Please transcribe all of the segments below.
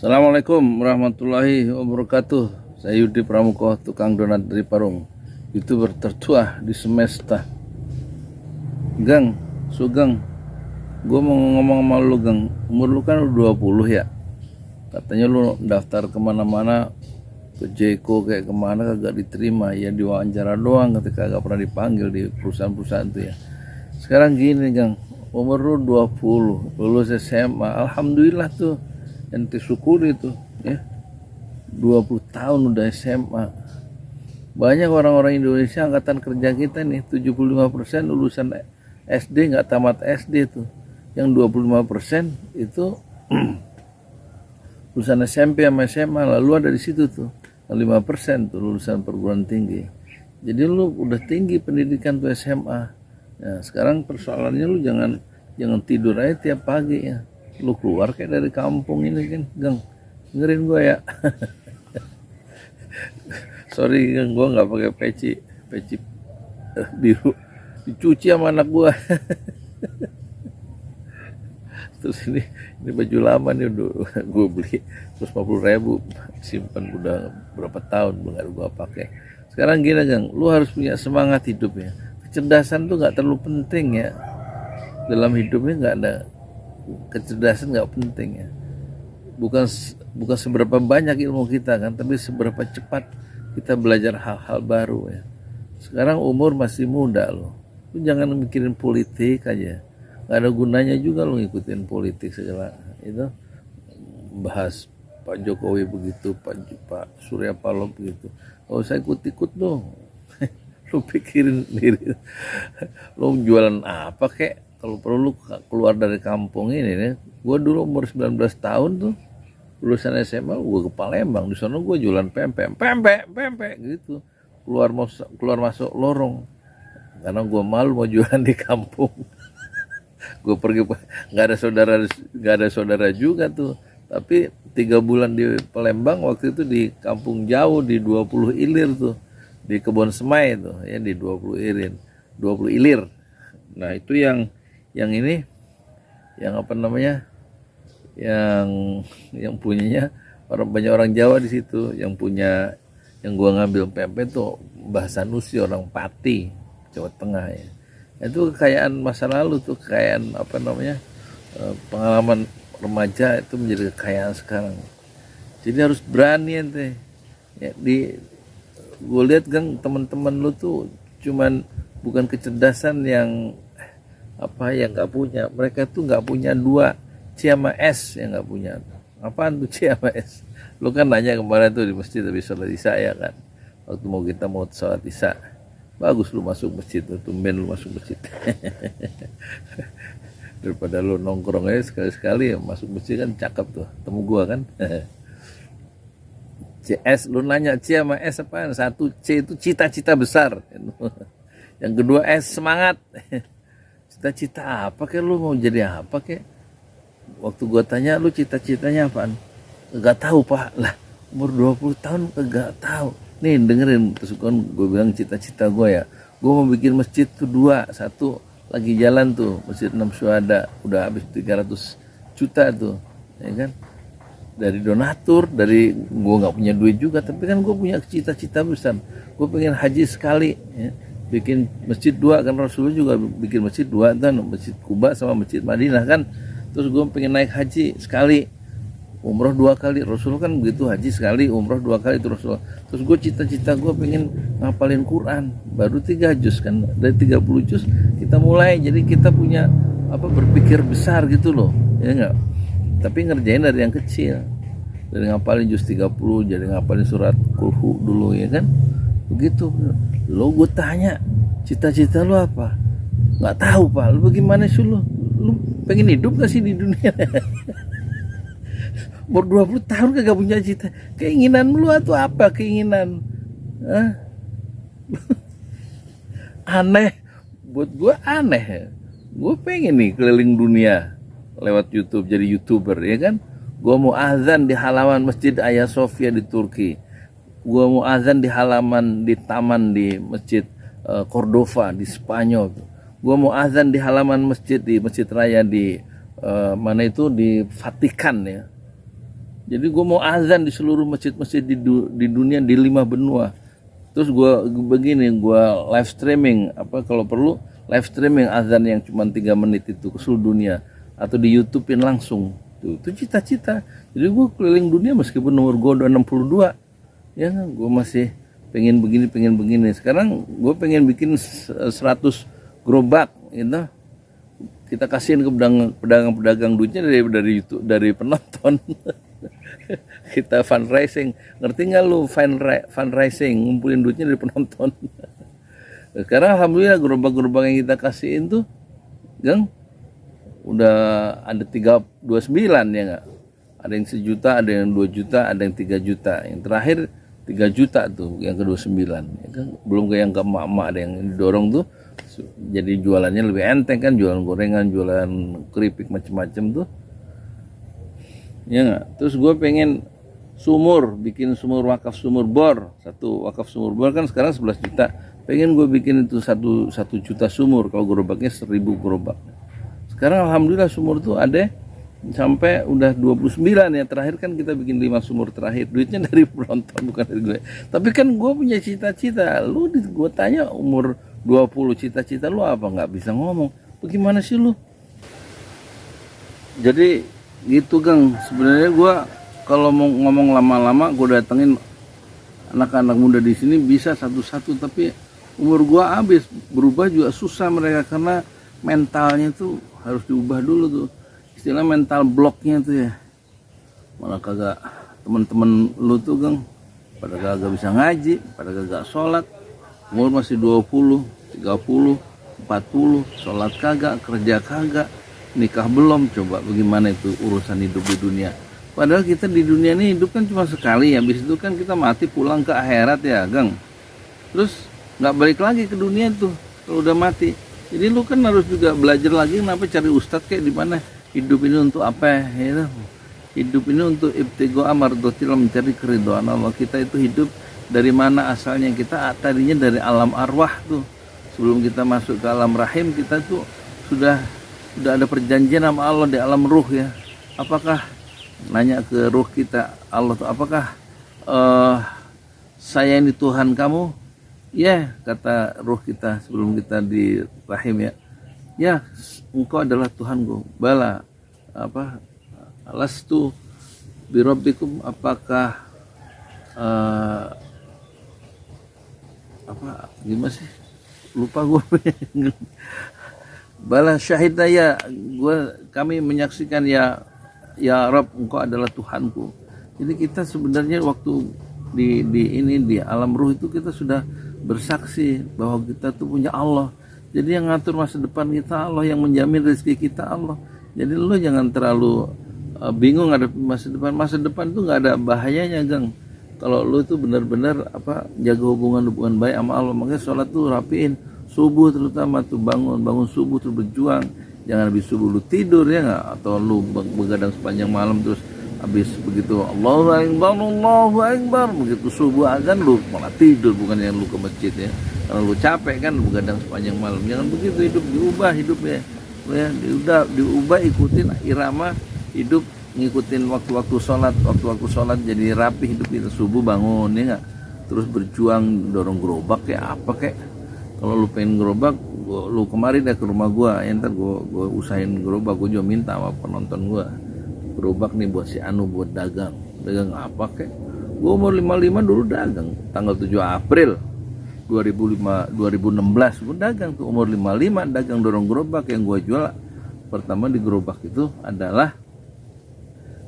Assalamualaikum warahmatullahi wabarakatuh. Saya Yudi Pramuko, tukang donat dari Parung, YouTuber tertua di semesta. Gang, Sugeng, gue mau ngomong sama lu, Gang. Umur lu kan udah 20 ya. Katanya lu daftar kemana-mana, ke Jeko kayak kemana kagak diterima. Ya diwawancara doang ketika kagak pernah dipanggil di perusahaan-perusahaan itu ya. Sekarang gini, Gang, umur lu 20, lulus SMA, alhamdulillah tuh. Ente syukuri itu ya, 20 tahun udah SMA. Banyak orang-orang Indonesia angkatan kerja kita nih 75% lulusan SD, nggak tamat SD tuh. Yang 25% itu lulusan SMP sama SMA. Lalu ada di situ tuh 5% tuh lulusan perguruan tinggi. Jadi lu udah tinggi pendidikan tuh SMA. Nah, sekarang persoalannya lu jangan tidur aja tiap pagi ya. Lu keluar kayak dari kampung ini kan, Gang. Dengerin gue ya. Sorry, Gang, gue nggak pakai peci biru, dicuci sama anak gue. Terus ini baju lama nih, udah gue beli 150.000, simpan udah berapa tahun nggak gue pakai. Sekarang gini, Gang, lu harus punya semangat hidup ya. Kecerdasan tuh nggak terlalu penting ya dalam hidupnya. Nggak ada kecerdasan, nggak penting ya. Bukan seberapa banyak ilmu kita kan, tapi seberapa cepat kita belajar hal-hal baru ya. Sekarang umur masih muda loh, lu jangan mikirin politik aja, nggak ada gunanya juga lo ngikutin politik segala itu. Bahas Pak Jokowi begitu, Pak Surya Paloh begitu, nggak usah ikut-ikut dong. Lu pikirin diri lu jualan apa kek. Kalau perlu keluar dari kampung ini nih. Gue dulu umur 19 tahun tuh lulusan SMA, gue ke Palembang. Di sana gue jualan pempek gitu. Keluar masuk lorong. Karena gue malu mau jualan di kampung. Gue pergi, nggak ada saudara juga tuh. Tapi 3 bulan di Palembang, waktu itu di kampung jauh di 20 ilir tuh. Di Kebon Semai tuh ya, di 20 ilir. Nah itu yang ini, yang apa namanya, yang punyanya banyak orang Jawa di situ. Yang punya, yang gua ngambil pempek tuh bahasa Nusi, orang Pati, Jawa Tengah ya. Itu kekayaan masa lalu tuh, kekayaan apa namanya, pengalaman remaja itu menjadi kekayaan sekarang. Jadi harus berani ente ya. Gue lihat, Gang, teman-teman lu tuh cuman bukan kecerdasan yang nggak punya. Mereka tuh nggak punya 2 C sama S, yang nggak punya. Apaan tuh C sama S? Lu kan nanya kemarin tuh di masjid habis sholat isya ya kan, waktu kita mau sholat isya. Bagus lu masuk masjid tuh, tumben lu masuk masjid. Daripada lu nongkrong aja sekali-sekali ya, masuk masjid kan cakep tuh, temu gua kan. CS, lu nanya C sama S apaan? 1 C itu cita-cita besar. Yang kedua S, semangat. Cita-cita apa kek, lu mau jadi apa kek? Waktu gua tanya lu cita-citanya apaan? Gak tahu, Pak. Lah, umur 20 tahun gak tahu. Nih dengerin, terus kan gue bilang cita-cita gue ya. Gue mau bikin masjid tuh 2, 1 lagi jalan tuh, Masjid 6 Syuhada, udah habis 300 juta tuh, ya kan? Dari donatur, dari gue nggak punya duit juga, tapi kan gue punya cita-cita besar. Gue pengen haji sekali ya. Bikin masjid 2 kan, Rasulullah juga bikin masjid 2 kan, Masjid Kuba sama Masjid Madinah kan. Terus gue pengen naik haji sekali, umroh 2 kali. Rasulullah kan begitu, haji sekali, umroh 2 kali itu Rasulullah. Terus gue cita-cita gue pengen ngapalin Quran, baru 3 juz kan, dari 30 juz kita mulai. Jadi kita punya berpikir besar gitu loh, ya enggak? Tapi ngerjain dari yang kecil, dari ngapalin juz 30, jadi ngapalin surat Kulhu dulu ya kan. Begitu. Lo gue tanya, cita-cita lo apa? Nggak tahu, Pak. Lo bagaimana sih lo? Lo pengen hidup gak sih di dunia? Umur 20 tahun kagak punya cita. Keinginan lo atau apa keinginan? Hah? Aneh. Buat gue aneh. Gue pengen nih keliling dunia lewat YouTube, jadi YouTuber ya kan. Gue mau azan di halaman Masjid Hagia Sophia di Turki. Gue mau azan di halaman, di taman di Masjid Cordova di Spanyol. Gue mau azan di halaman masjid, di Masjid Raya di mana itu, di Vatikan ya. Jadi gue mau azan di seluruh masjid-masjid di dunia, di 5 benua. Terus gue begini, gue live streaming, apa kalau perlu live streaming azan yang cuma 3 menit itu ke seluruh dunia, atau di YouTubein langsung. Itu cita-cita. Jadi gue keliling dunia meskipun umur gue udah 62, ya kan, gue masih pengen begini. Sekarang gue pengen bikin 100 gerobak, gitu. Kita kasihin ke pedagang-pedagang duitnya dari YouTube, dari penonton. Kita fundraising, ngerti nggak lu fundraising, ngumpulin duitnya dari penonton. Sekarang alhamdulillah gerobak-gerobak yang kita kasihin tuh, yang udah ada 329 ya nggak? Ada yang 1 juta, ada yang 2 juta, ada yang 3 juta. Yang terakhir 3 juta tuh, yang ke-29. Ya kan? Belum kayak yang ke emak-emak, ada yang didorong tuh. Jadi jualannya lebih enteng kan, jualan gorengan, jualan keripik macem-macem tuh. Ya nggak? Terus gue pengen sumur, bikin sumur wakaf sumur bor. Satu wakaf sumur bor kan sekarang 11 juta. Pengen gue bikin itu 1 juta sumur, kalau gerobaknya 1000 gerobak. Sekarang alhamdulillah sumur tuh ada sampai udah 29 ya. Terakhir kan kita bikin 5 sumur terakhir. Duitnya dari penonton, bukan dari gue. Tapi kan gue punya cita-cita. Lu gue tanya umur 20 cita-cita lu apa? Nggak bisa ngomong. Bagaimana sih lu? Jadi gitu Gang. Sebenarnya gue kalau mau ngomong lama-lama, gue datengin anak-anak muda di sini bisa satu-satu. Tapi umur gue habis, berubah juga susah mereka karena mentalnya tuh harus diubah dulu tuh. Istilah mental blocknya tuh ya. Malah kagak, temen-temen lu tuh Gang pada kagak bisa ngaji, pada kagak sholat, umur masih 20, 30, 40, sholat kagak, kerja kagak, nikah belum. Coba bagaimana itu urusan hidup di dunia. Padahal kita di dunia ini hidup kan cuma sekali, habis itu kan kita mati pulang ke akhirat ya Gang. Terus nggak balik lagi ke dunia tuh kalau udah mati. Jadi lu kan harus juga belajar lagi kenapa cari ustadz kayak di mana. Hidup ini untuk apa ya? Hidup ini untuk ibtigo amardotil, mencari keridhaan Allah. Kita itu hidup dari mana asalnya? Kita tadinya dari alam arwah tuh. Sebelum kita masuk ke alam rahim, kita tuh sudah ada perjanjian sama Allah di alam ruh ya. Apakah nanya ke ruh kita, Allah tuh apakah saya ini Tuhan kamu? Ya, kata ruh kita sebelum kita di rahim ya. Ya, engkau adalah Tuhanku. Bala, apa? Alastu birabbikum, apakah apa gimana sih? Lupa gue. Bala syahidna ya, kami menyaksikan ya Rabb, engkau adalah Tuhanku. Jadi kita sebenarnya waktu di alam ruh itu kita sudah bersaksi bahwa kita tuh punya Allah. Jadi yang ngatur masa depan kita Allah, yang menjamin rezeki kita Allah. Jadi lo jangan terlalu bingung ada masa depan. Masa depan tuh nggak ada bahayanya Gang. Kalau lo tuh benar-benar jaga hubungan baik sama Allah. Makanya sholat tuh rapiin, subuh terutama tuh bangun subuh terus berjuang. Jangan habis subuh lu tidur ya nggak, atau lu begadang sepanjang malam terus habis begitu Allahu Akbar begitu subuh azan lu malah tidur, bukan yang lu ke masjid ya. Kalau lu capek kan begadang sepanjang malam. Jangan begitu, hidup diubah hidupnya. Ya, diubah ikutin irama hidup, ngikutin waktu-waktu sholat jadi rapi hidup kita. Subuh bangun ya nggak, terus berjuang dorong gerobak kayak apa kayak. Kalau lu pengen gerobak, lu kemari deh ke rumah gua, ya ntar gua usahain gerobak. Gua juga minta sama penonton gua gerobak nih buat si Anu buat dagang apa kayak. Gua umur 55 dulu dagang, tanggal 7 April 2016 gue dagang tuh, umur 55 dagang dorong gerobak. Yang gue jual pertama di gerobak itu adalah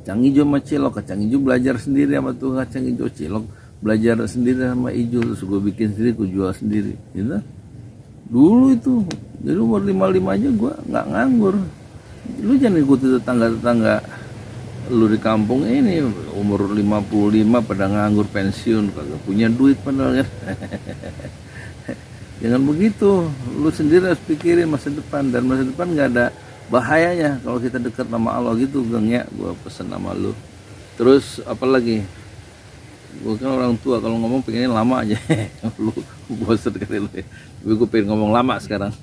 kacang hijau sama cilok. Kacang hijau belajar sendiri sama tuh kacang hijau, cilok belajar sendiri sama hijau, terus gue bikin sendiri, gue jual sendiri gitu dulu itu. Jadi umur 55 aja gue nggak nganggur. Lu jangan ikuti tetangga lu di kampung ini umur 55 pada nganggur pensiun, kagak punya duit padahal kan. Jangan begitu, lu sendiri harus pikirin masa depan, dan masa depan nggak ada bahayanya kalau kita dekat sama Allah gitu Gang ya. Gua pesen sama lu. Terus apalagi, gua kan orang tua kalau ngomong pengennya lama aja. Lu bosan kali lu ya. Tapi gua pengen ngomong lama sekarang.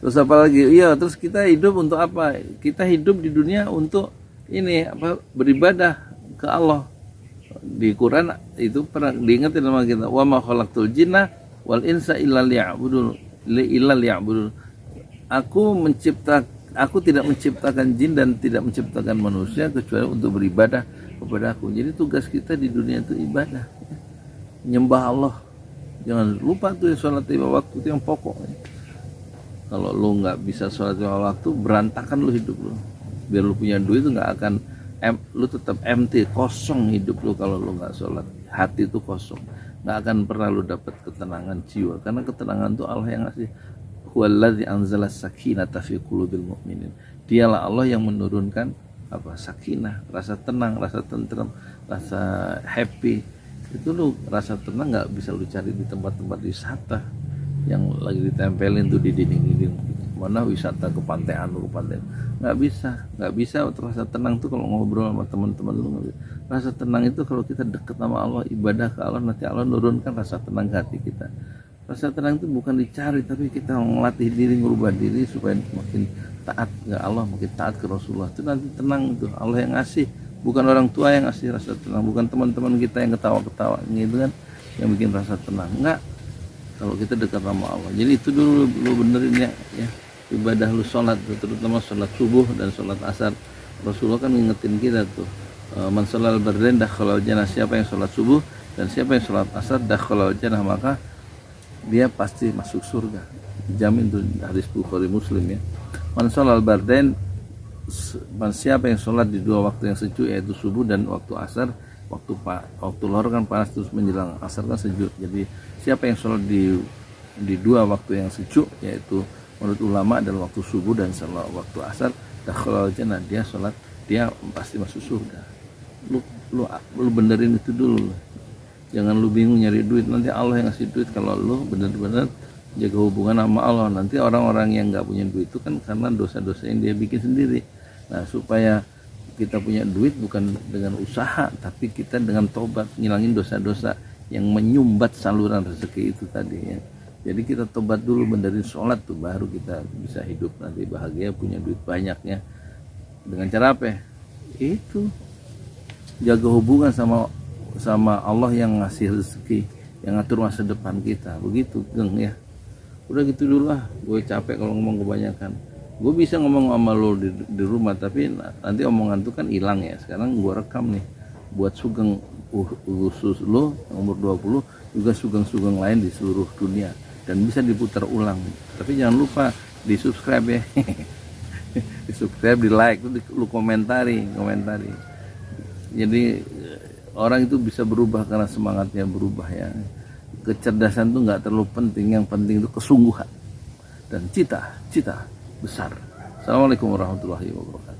Terus apalagi, iya terus kita hidup untuk apa? Kita hidup di dunia untuk ini apa, beribadah ke Allah. Di Quran itu pernah diingetin sama kita, wa ma khalaqtul jinna wal insa illa liya'budun. Aku tidak menciptakan jin dan tidak menciptakan manusia kecuali untuk beribadah kepada aku. Jadi tugas kita di dunia itu ibadah, nyembah Allah. Jangan lupa tuh sholat lima waktu itu yang pokok. Kalau lu nggak bisa sholat lima waktu, berantakan lu hidup lu. Biar lu punya duit itu nggak akan, lu tetap empty, kosong hidup lu kalau lu nggak sholat. Hati itu kosong, nggak akan pernah lu dapat ketenangan jiwa. Karena ketenangan itu Allah yang ngasih. Huwallazi anzala sakinata fi qulubil mu'minin. Dialah Allah yang menurunkan apa, sakinah, rasa tenang, rasa tenteram, rasa happy. Itu lu rasa tenang nggak bisa lu cari di tempat-tempat wisata yang lagi ditempelin tuh di dinding-dinding. Mana wisata ke pantai anu, ke pantai, nggak bisa rasa tenang tuh kalau ngobrol sama teman-teman lu. Rasa tenang itu kalau kita deket sama Allah, ibadah ke Allah, nanti Allah nurunkan rasa tenang ke hati kita. Rasa tenang itu bukan dicari, tapi kita melatih diri, merubah diri supaya makin taat ke Allah, makin taat ke Rasulullah. Itu nanti tenang, itu Allah yang ngasih, bukan orang tua yang ngasih rasa tenang, bukan teman-teman kita yang ketawa-ketawa gitu kan yang bikin rasa tenang. Enggak, kalau kita dekat sama Allah. Jadi itu dulu lu benerin ya ibadah lu, sholat, terutama sholat subuh dan sholat asar. Rasulullah kan ngingetin kita tuh, man sholal bardain dakhalal jannah, siapa yang sholat subuh dan siapa yang sholat asar dakhalal jannah, maka dia pasti masuk surga, jamin tuh, hadis Bukhari Muslim ya. Man sholal bardain, siapa yang sholat di dua waktu yang sejuk, yaitu subuh dan waktu asar. Waktu lohor kan panas, terus menjelang asar kan sejuk. Jadi siapa yang sholat di dua waktu yang sejuk, yaitu menurut ulama adalah waktu subuh dan sholat waktu asar, dakhalal jannah, dia sholat, dia pasti masuk surga. Lu benerin itu dulu. Jangan lu bingung nyari duit, nanti Allah yang ngasih duit. Kalau lu benar-benar jaga hubungan sama Allah, nanti orang-orang yang nggak punya duit itu kan karena dosa-dosa yang dia bikin sendiri. Nah, supaya kita punya duit bukan dengan usaha, tapi kita dengan tobat, ngilangin dosa-dosa yang menyumbat saluran rezeki itu tadi ya. Jadi kita tobat dulu, benerin sholat tuh, baru kita bisa hidup nanti bahagia, punya duit banyaknya. Dengan cara apa? Itu jaga hubungan sama Allah yang ngasih rezeki, yang ngatur masa depan kita. Begitu geng ya. Udah gitu dulu lah, gue capek kalau ngomong kebanyakan. Gue bisa ngomong sama lo di rumah, tapi nanti omongan itu kan hilang ya. Sekarang gue rekam nih buat sugeng khusus lo yang umur 20, juga sugeng-sugeng lain di seluruh dunia, dan bisa diputar ulang. Tapi jangan lupa di subscribe ya. Di subscribe, di like, lu komentari. Jadi orang itu bisa berubah karena semangatnya berubah ya. Kecerdasan itu nggak terlalu penting, yang penting itu kesungguhan dan cita besar. Assalamualaikum warahmatullahi wabarakatuh.